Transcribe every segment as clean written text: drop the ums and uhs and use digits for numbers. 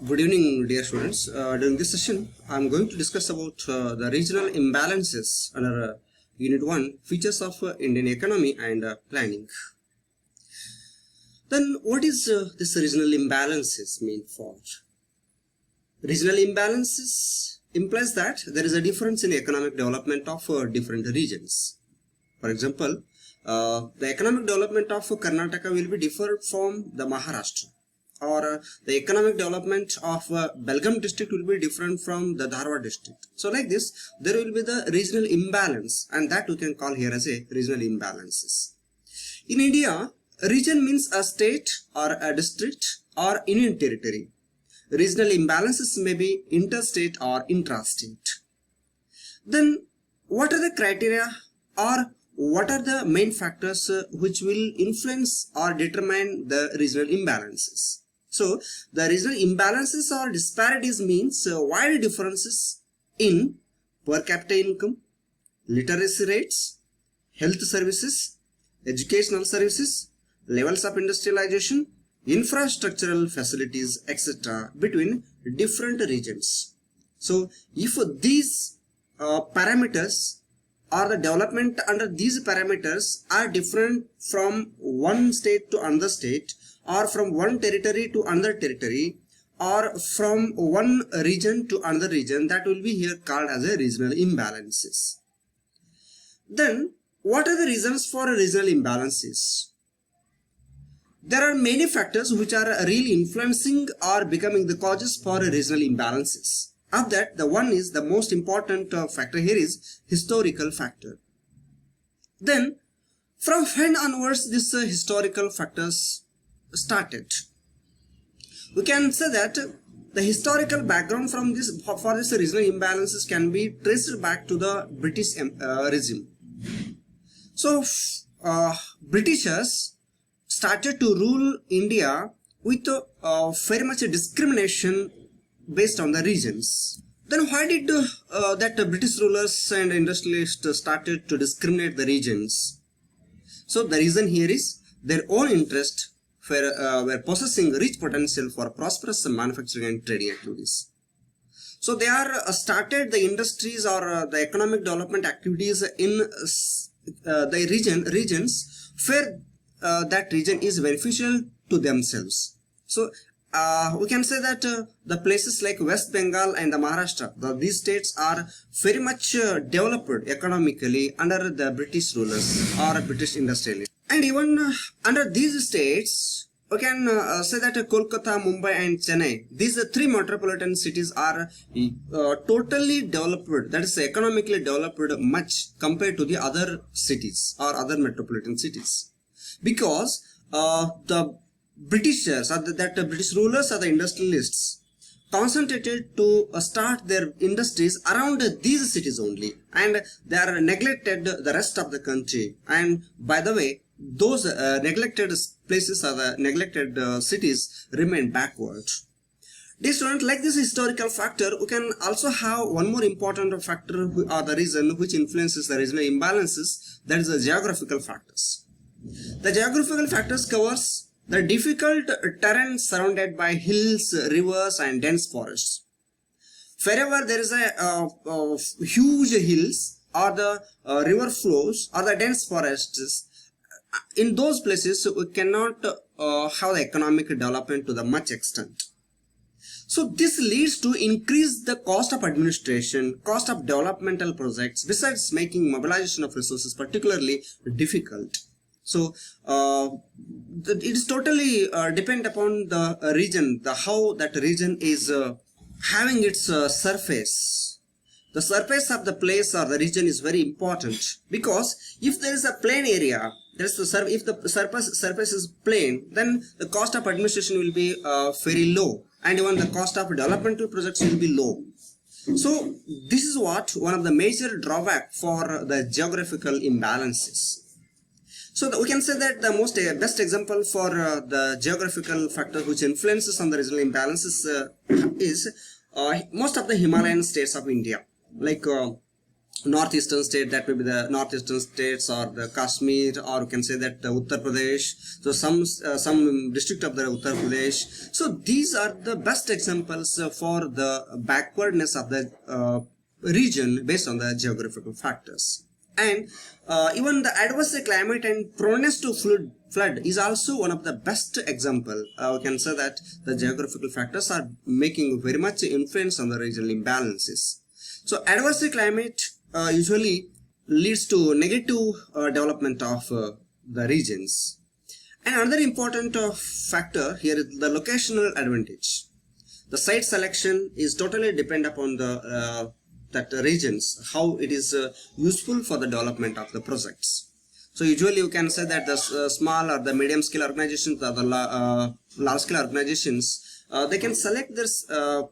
Good evening, dear students. During this session, I am going to discuss about the regional imbalances under Unit 1, Features of Indian Economy and Planning. Then, what is this regional imbalances mean for? Regional imbalances implies that there is a difference in economic development of different regions. For example, the economic development of Karnataka will be different from the Maharashtra, or the economic development of Belgaum district will be different from the Dharwad district. So like this, there will be the regional imbalance, and that we can call here as a regional imbalances. In India, a region means a state or a district or union territory. Regional imbalances may be interstate or intrastate. Then what are the criteria, or what are the main factors which will influence or determine the regional imbalances? So the regional imbalances or disparities means wide differences in per capita income, literacy rates, health services, educational services, levels of industrialization, infrastructural facilities, etc. between different regions. So if these parameters or the development under these parameters are different from one state to another state, or from one territory to another territory, or from one region to another region, that will be here called as a regional imbalances. Then what are the reasons for regional imbalances? There are many factors which are really influencing or becoming the causes for regional imbalances. Of that, the one is the most important factor here is historical factor. Then from when onwards this historical factors started? We can say that the historical background from this for this regional imbalances can be traced back to the British regime. So Britishers started to rule India with very much discrimination based on the regions. Then why did that British rulers and industrialists started to discriminate the regions? So the reason here is their own interest were possessing rich potential for prosperous manufacturing and trading activities. So they are started the industries or the economic development activities in the regions where that region is beneficial to themselves. So we can say that the places like West Bengal and the Maharashtra, these states are very much developed economically under the British rulers or British industrialists. And even under these states, we can say that Kolkata, Mumbai and Chennai, these three metropolitan cities are totally developed, that is economically developed much compared to the other cities or other metropolitan cities. Because the Britishers or that British rulers or the industrialists concentrated to start their industries around these cities only, and they are neglected the rest of the country. And by the way, those neglected places or the neglected cities remain backward. Dear students, like this historical factor, we can also have one more important factor or the reason which influences the regional imbalances, that is the geographical factors. The geographical factors covers the difficult terrain surrounded by hills, rivers and dense forests. Wherever there is a huge hills or the river flows or the dense forests, in those places we cannot have the economic development to the much extent. So this leads to increase the cost of administration, cost of developmental projects, besides making mobilization of resources particularly difficult. So it is totally depend upon the region, how that region is having its surface. The surface of the place or the region is very important, because if there is a plain area, if the surface is plain, then the cost of administration will be very low, and even the cost of developmental projects will be low. So this is what one of the major drawback for the geographical imbalances. So we can say that the best example for the geographical factor which influences on the regional imbalances is most of the Himalayan states of India, like northeastern state, that may be the northeastern states or the Kashmir, or you can say that Uttar Pradesh, so some district of the Uttar Pradesh. So these are the best examples for the backwardness of the region based on the geographical factors. And even the adverse climate and proneness to flood is also one of the best example. We can say that the geographical factors are making very much influence on the regional imbalances. So adverse climate usually leads to negative development of the regions. And another important factor here is the locational advantage. The site selection is totally depend upon the that regions, how it is useful for the development of the projects. So usually you can say that the small or the medium scale organizations or the large scale organizations, they can select their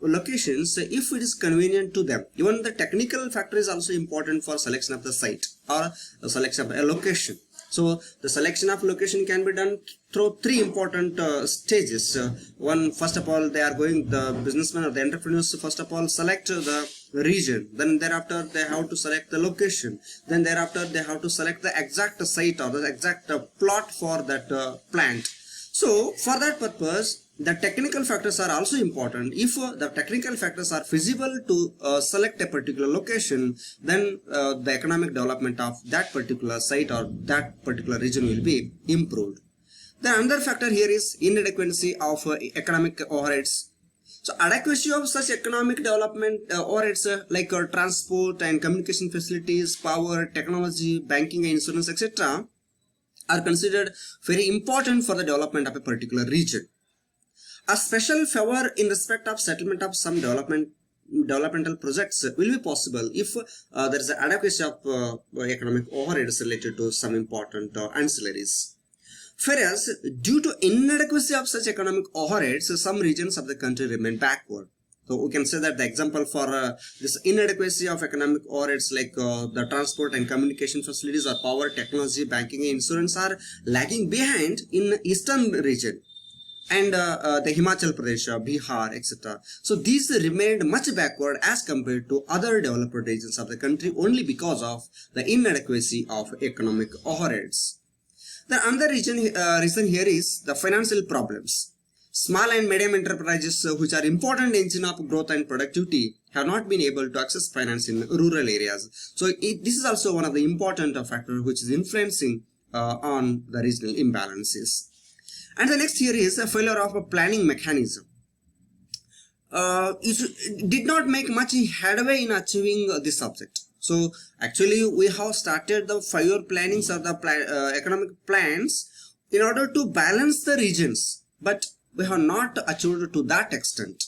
locations if it is convenient to them. Even the technical factor is also important for selection of the site or the selection of a location. So the selection of location can be done through three important stages. One, first of all, the businessmen or the entrepreneurs first of all select the region, then thereafter they have to select the location, then thereafter they have to select the exact site or the exact plot for that plant. So for that purpose, the technical factors are also important. If the technical factors are feasible to select a particular location, then the economic development of that particular site or that particular region will be improved. The another factor here is inadequacy of economic overheads. So adequacy of such economic development overheads like transport and communication facilities, power, technology, banking and insurance, etc. are considered very important for the development of a particular region. A special favor in respect of settlement of some developmental projects will be possible if there is an adequacy of economic overheads related to some important ancillaries. Whereas, due to inadequacy of such economic overheads, some regions of the country remain backward. So we can say that the example for this inadequacy of economic overheads like the transport and communication facilities or power, technology, banking and insurance are lagging behind in eastern region and the Himachal Pradesh, Bihar, etc. So these remained much backward as compared to other developed regions of the country only because of the inadequacy of economic overheads. The another reason here is the financial problems. Small and medium enterprises, which are important engine of growth and productivity, have not been able to access finance in rural areas. So this is also one of the important factors which is influencing on the regional imbalances. And the next here is a failure of a planning mechanism. It did not make much headway in achieving this object. So actually we have started the 5-year plannings or the economic plans in order to balance the regions, but we have not achieved to that extent.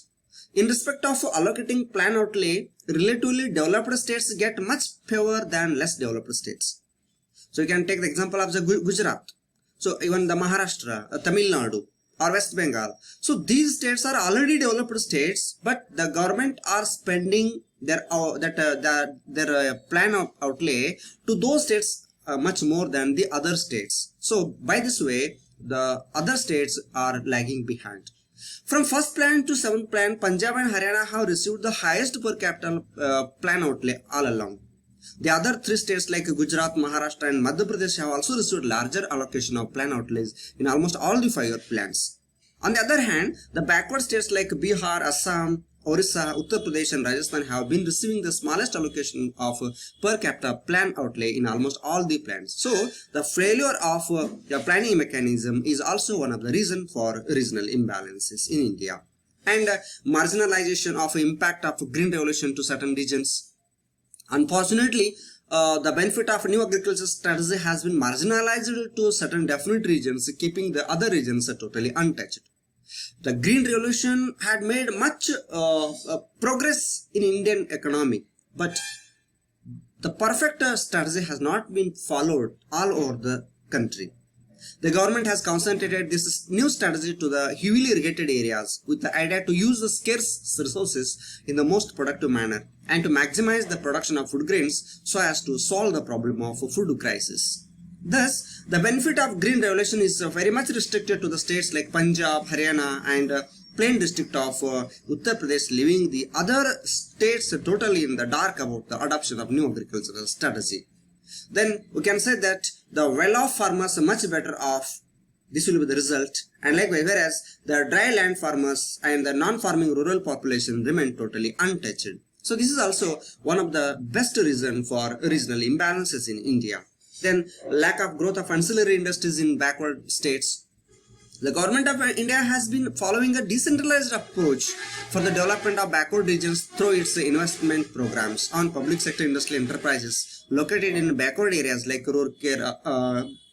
In respect of allocating plan outlay, relatively developed states get much favor than less developed states. So you can take the example of the Gujarat. So even the Maharashtra, Tamil Nadu or West Bengal. So these states are already developed states, but the government are spending their plan outlay to those states much more than the other states. So by this way, the other states are lagging behind. From first plan to 7th plan, Punjab and Haryana have received the highest per capita plan outlay all along. The other 3 states like Gujarat, Maharashtra and Madhya Pradesh have also received larger allocation of plan outlays in almost all the 5-year plans. On the other hand, the backward states like Bihar, Assam, Orissa, Uttar Pradesh and Rajasthan have been receiving the smallest allocation of per capita plan outlay in almost all the plans. So the failure of the planning mechanism is also one of the reasons for regional imbalances in India. And marginalization of impact of green revolution to certain regions. Unfortunately, the benefit of new agriculture strategy has been marginalized to certain definite regions, keeping the other regions totally untouched. The green revolution had made much progress in Indian economy, but the perfect strategy has not been followed all over the country. The government has concentrated this new strategy to the heavily irrigated areas with the idea to use the scarce resources in the most productive manner and to maximize the production of food grains so as to solve the problem of food crisis. Thus, the benefit of green revolution is very much restricted to the states like Punjab, Haryana and plain district of Uttar Pradesh, leaving the other states totally in the dark about the adoption of new agricultural strategy. Then we can say that the well-off farmers are much better off. This will be the result. And likewise, whereas the dry land farmers and the non-farming rural population remain totally untouched. So this is also one of the best reasons for regional imbalances in India. Then lack of growth of ancillary industries in backward states. The government of India has been following a decentralized approach for the development of backward regions through its investment programs on public sector industrial enterprises located in backward areas like Roorkela,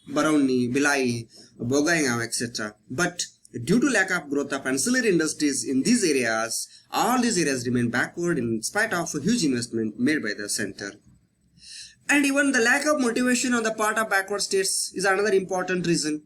Barauni, Bhilai, Bogaigaon, etc. But due to lack of growth of ancillary industries in these areas, all these areas remain backward in spite of a huge investment made by the center. And even the lack of motivation on the part of backward states is another important reason.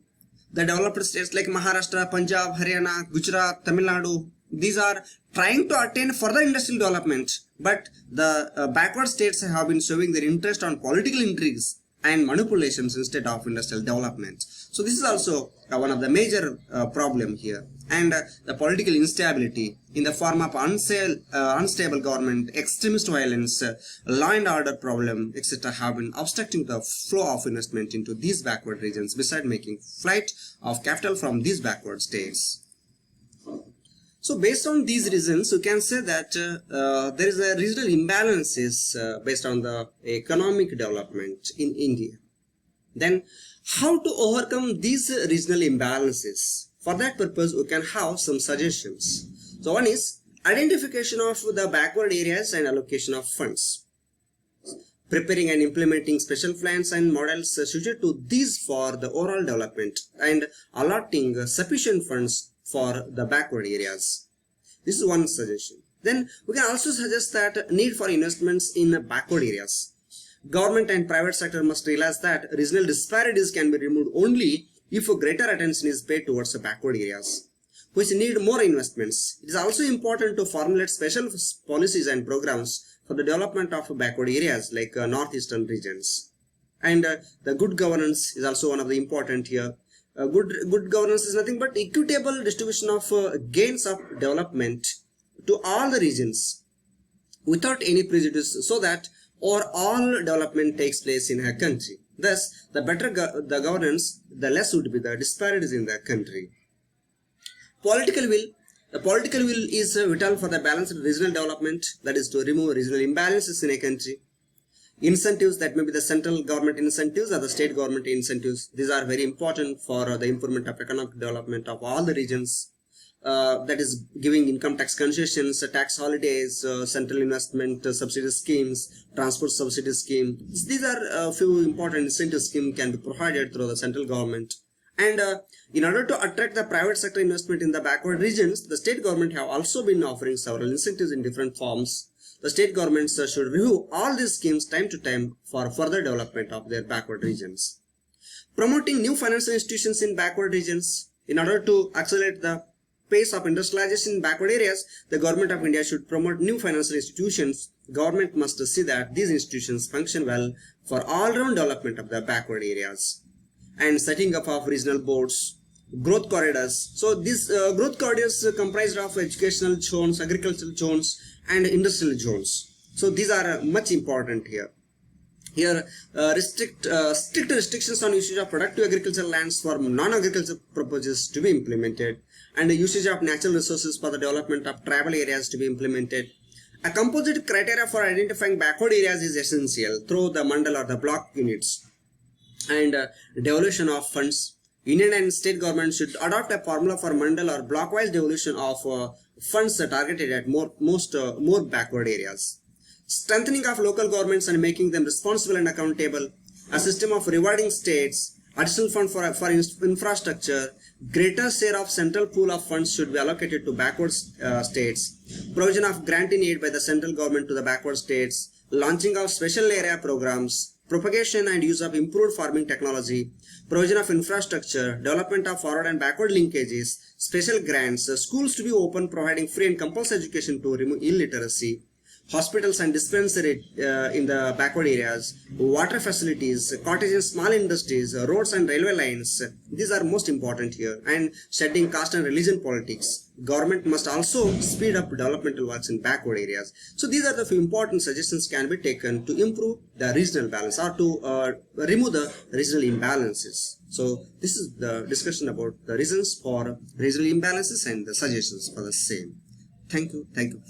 The developed states like Maharashtra, Punjab, Haryana, Gujarat, Tamil Nadu, these are trying to attain further industrial development, but the backward states have been showing their interest on political intrigues and manipulations instead of industrial development. So this is also one of the major problem here. And the political instability in the form of unstable government, extremist violence, law and order problem, etc. have been obstructing the flow of investment into these backward regions, besides making flight of capital from these backward states. So based on these reasons, you can say that there is a regional imbalances based on the economic development in India. Then how to overcome these regional imbalances? For that purpose, we can have some suggestions. So one is identification of the backward areas and allocation of funds. Preparing and implementing special plans and models suited to these for the overall development and allotting sufficient funds for the backward areas. This is one suggestion. Then we can also suggest that need for investments in backward areas. Government and private sector must realize that regional disparities can be removed only if a greater attention is paid towards the backward areas, which need more investments. It is also important to formulate special policies and programs for the development of backward areas like northeastern regions. And the good governance is also one of the important here. Good governance is nothing but equitable distribution of gains of development to all the regions without any prejudice, so that all development takes place in a country. Thus, the better the governance, the less would be the disparities in the country. Political will. The political will is vital for the balanced regional development, that is to remove regional imbalances in a country. Incentives, that may be the central government incentives or the state government incentives. These are very important for the improvement of economic development of all the regions. That is giving income tax concessions, tax holidays, central investment subsidy schemes, transport subsidy scheme. These are a few important incentive schemes can be provided through the central government. And in order to attract the private sector investment in the backward regions, the state government have also been offering several incentives in different forms. The state governments should review all these schemes time to time for further development of their backward regions. Promoting new financial institutions in backward regions. In order to accelerate the pace of industrialization in backward areas, the government of India should promote new financial institutions. Government must see that these institutions function well for all-round development of the backward areas. And setting up of regional boards, growth corridors. So these growth corridors comprised of educational zones, agricultural zones, and industrial zones. So these are much important here. Here, strict restrictions on usage of productive agricultural lands for non-agricultural purposes to be implemented, and the usage of natural resources for the development of tribal areas to be implemented. A composite criteria for identifying backward areas is essential through the mandal or the block units. And devolution of funds. Union and state governments should adopt a formula for mandal or block-wise devolution of funds targeted at more backward areas. Strengthening of local governments and making them responsible and accountable. A system of rewarding states. Additional fund for infrastructure. Greater share of central pool of funds should be allocated to backward states. Provision of granting aid by the central government to the backward states. Launching of special area programs. Propagation and use of improved farming technology, provision of infrastructure, development of forward and backward linkages, special grants, schools to be open providing free and compulsory education to remove illiteracy, hospitals and dispensary in the backward areas, water facilities, cottage and small industries, roads and railway lines. These are most important here. And studying caste and religion politics. Government must also speed up developmental works in backward areas. So these are the few important suggestions can be taken to improve the regional balance or to remove the regional imbalances. So this is the discussion about the reasons for regional imbalances and the suggestions for the same. Thank you. Thank you.